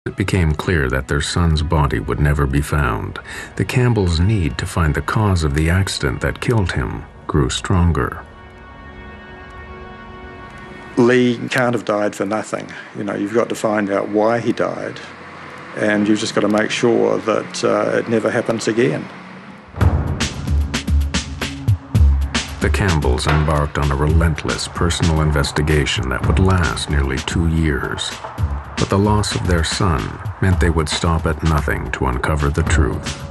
It became clear that their son's body would never be found. The Campbells' need to find the cause of the accident that killed him grew stronger. Lee can't have died for nothing. You know, you've got to find out why he died, and you've just got to make sure that it never happens again. The Campbells embarked on a relentless personal investigation that would last nearly 2 years. But the loss of their son meant they would stop at nothing to uncover the truth.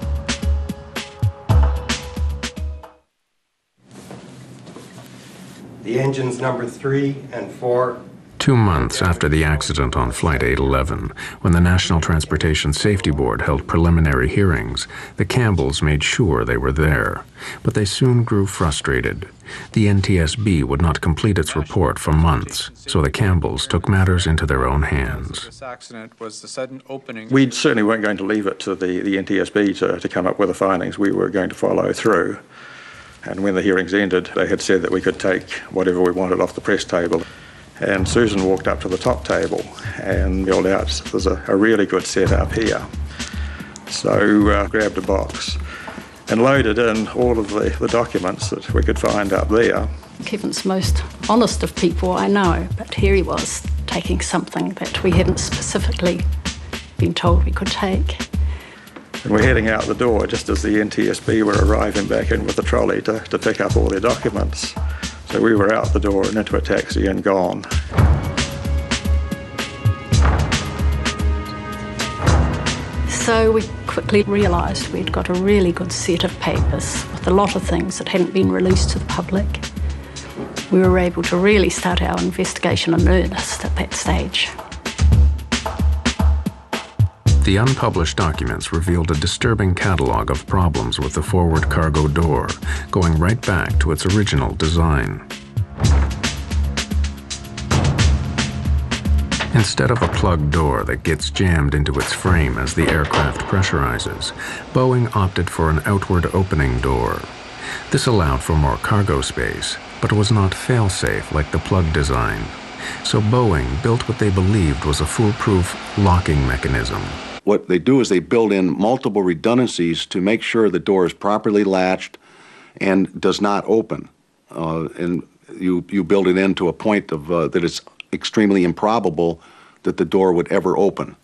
The engines number 3 and 4. 2 months after the accident on Flight 811, when the National Transportation Safety Board held preliminary hearings, the Campbells made sure they were there. But they soon grew frustrated. The NTSB would not complete its report for months, so the Campbells took matters into their own hands. We certainly weren't going to leave it to the NTSB to come up with the findings. We were going to follow through. And when the hearings ended, they had said that we could take whatever we wanted off the press table. And Susan walked up to the top table and yelled out, "There's a really good setup here." So grabbed a box and loaded in all of the documents that we could find up there. Kevin's the most honest of people I know, but here he was taking something that we hadn't specifically been told we could take. And we're heading out the door just as the NTSB were arriving back in with the trolley to pick up all their documents. So we were out the door and into a taxi and gone. So we quickly realised we'd got a really good set of papers with a lot of things that hadn't been released to the public. We were able to really start our investigation in earnest at that stage. The unpublished documents revealed a disturbing catalogue of problems with the forward cargo door, going right back to its original design. Instead of a plug door that gets jammed into its frame as the aircraft pressurizes, Boeing opted for an outward opening door. This allowed for more cargo space, but was not fail-safe like the plug design. So Boeing built what they believed was a foolproof locking mechanism. What they do is they build in multiple redundancies to make sure the door is properly latched and does not open. And you build it in to a point of that it's extremely improbable that the door would ever open.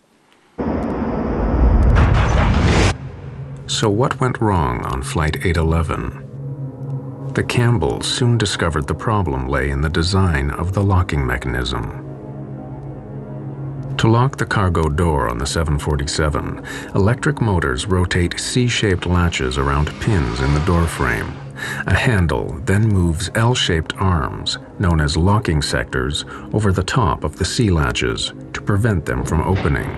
So what went wrong on Flight 811? The Campbells soon discovered the problem lay in the design of the locking mechanism. To lock the cargo door on the 747, electric motors rotate C-shaped latches around pins in the door frame. A handle then moves L-shaped arms, known as locking sectors, over the top of the C latches to prevent them from opening.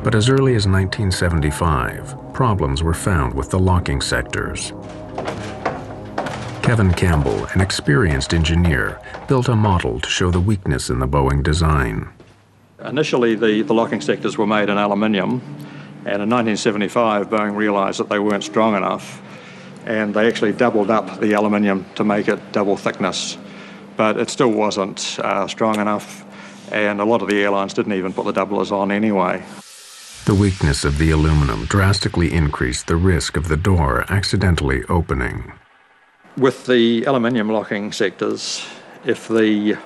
But as early as 1975, problems were found with the locking sectors. Kevin Campbell, an experienced engineer, built a model to show the weakness in the Boeing design. Initially, the locking sectors were made in aluminium, and in 1975, Boeing realised that they weren't strong enough, and they actually doubled up the aluminium to make it double thickness. But it still wasn't strong enough, and a lot of the airlines didn't even put the doublers on anyway. The weakness of the aluminum drastically increased the risk of the door accidentally opening. With the aluminium locking sectors, if the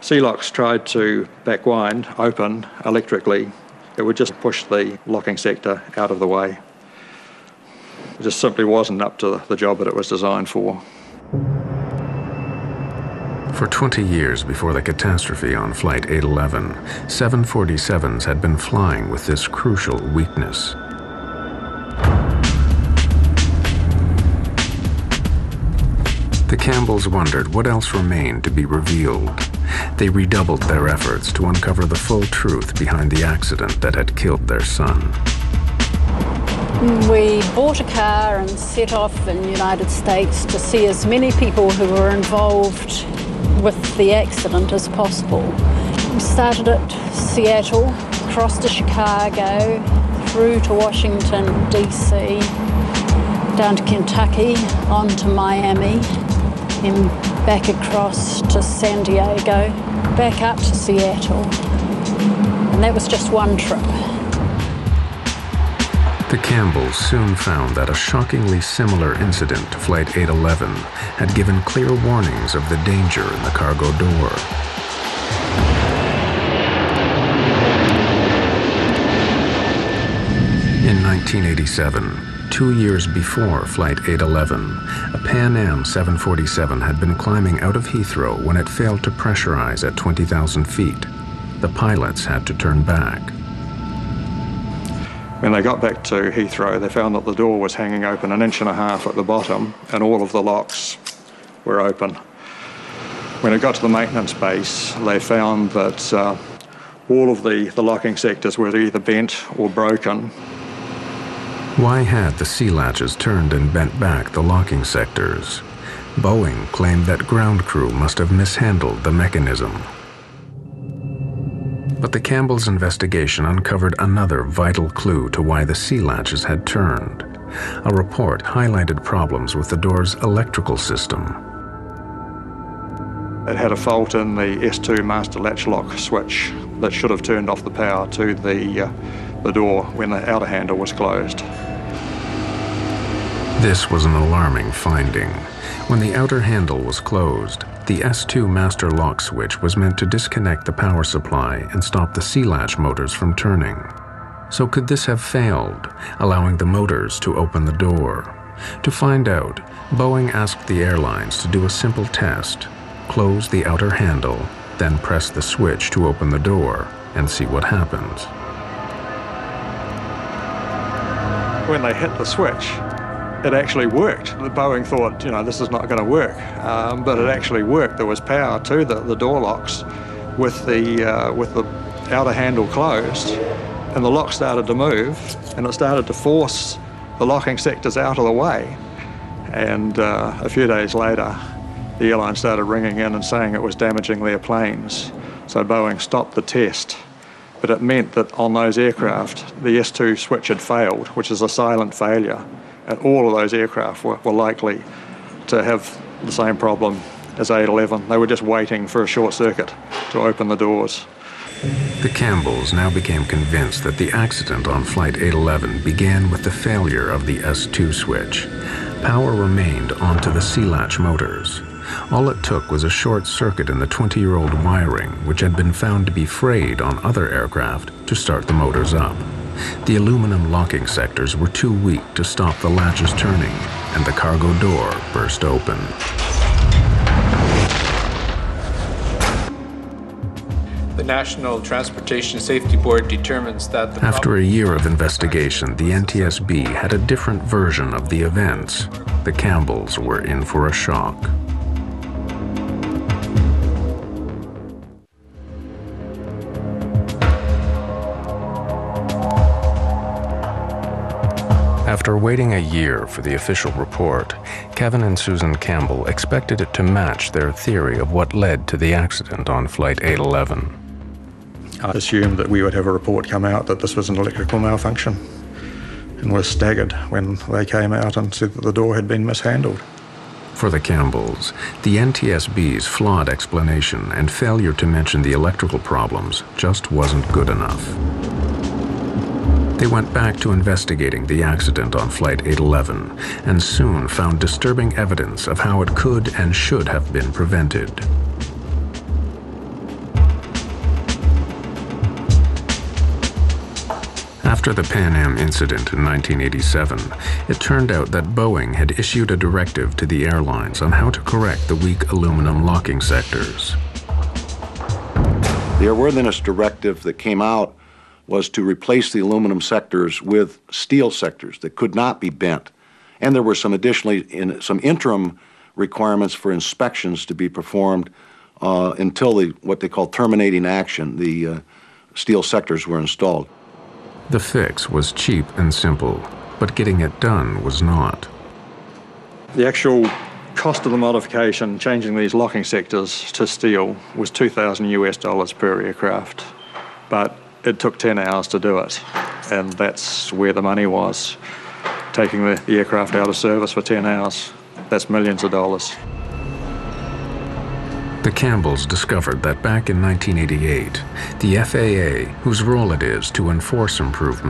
C-locks tried to backwind, open electrically, it would just push the locking sector out of the way. It just simply wasn't up to the job that it was designed for. For 20 years before the catastrophe on Flight 811, 747s had been flying with this crucial weakness. The Campbells wondered what else remained to be revealed. They redoubled their efforts to uncover the full truth behind the accident that had killed their son. We bought a car and set off in the United States to see as many people who were involved with the accident as possible. We started at Seattle, crossed to Chicago, through to Washington, D.C., down to Kentucky, on to Miami, then back across to San Diego, back up to Seattle. And that was just one trip. The Campbells soon found that a shockingly similar incident to Flight 811 had given clear warnings of the danger in the cargo door. In 1987, 2 years before Flight 811, a Pan Am 747 had been climbing out of Heathrow when it failed to pressurize at 20,000 feet. The pilots had to turn back. When they got back to Heathrow, they found that the door was hanging open 1.5 inches at the bottom and all of the locks were open. When it got to the maintenance base, they found that all of the locking sectors were either bent or broken. Why had the sea latches turned and bent back the locking sectors? Boeing claimed that ground crew must have mishandled the mechanism. But the Campbells' investigation uncovered another vital clue to why the sea latches had turned. A report highlighted problems with the door's electrical system. It had a fault in the S2 master latch lock switch that should have turned off the power to the door when the outer handle was closed. This was an alarming finding. When the outer handle was closed, the S2 master lock switch was meant to disconnect the power supply and stop the sea latch motors from turning. So could this have failed, allowing the motors to open the door? To find out, Boeing asked the airlines to do a simple test: close the outer handle, then press the switch to open the door and see what happens. When they hit the switch, it actually worked. Boeing thought, this is not going to work, but it actually worked. There was power to the door locks with the outer handle closed, and the lock started to move, and it started to force the locking sectors out of the way. And a few days later, the airline started ringing in and saying it was damaging their planes. So Boeing stopped the test. But it meant that on those aircraft, the S2 switch had failed, which is a silent failure. And all of those aircraft were likely to have the same problem as 811. They were just waiting for a short circuit to open the doors. The Campbells now became convinced that the accident on Flight 811 began with the failure of the S2 switch. Power remained onto the sea latch motors. All it took was a short circuit in the 20-year-old wiring, which had been found to be frayed on other aircraft, to start the motors up. The aluminum locking sectors were too weak to stop the latches turning, and the cargo door burst open. The National Transportation Safety Board determines that After a year of investigation, the NTSB had a different version of the events. The Campbells were in for a shock. After waiting a year for the official report, Kevin and Susan Campbell expected it to match their theory of what led to the accident on Flight 811. I assumed that we would have a report come out that this was an electrical malfunction, and was staggered when they came out and said that the door had been mishandled. For the Campbells, the NTSB's flawed explanation and failure to mention the electrical problems just wasn't good enough. They went back to investigating the accident on Flight 811 and soon found disturbing evidence of how it could and should have been prevented. After the Pan Am incident in 1987, it turned out that Boeing had issued a directive to the airlines on how to correct the weak aluminum locking sectors. The airworthiness directive that came out was to replace the aluminum sectors with steel sectors that could not be bent. And there were some some interim requirements for inspections to be performed until what they call terminating action, the steel sectors were installed. The fix was cheap and simple, but getting it done was not. The actual cost of the modification, changing these locking sectors to steel, was $2,000 per aircraft. But it took 10 hours to do it, and that's where the money was. Taking the aircraft out of service for 10 hours, that's millions of dollars. The Campbells discovered that back in 1988, the FAA, whose role it is to enforce improvement,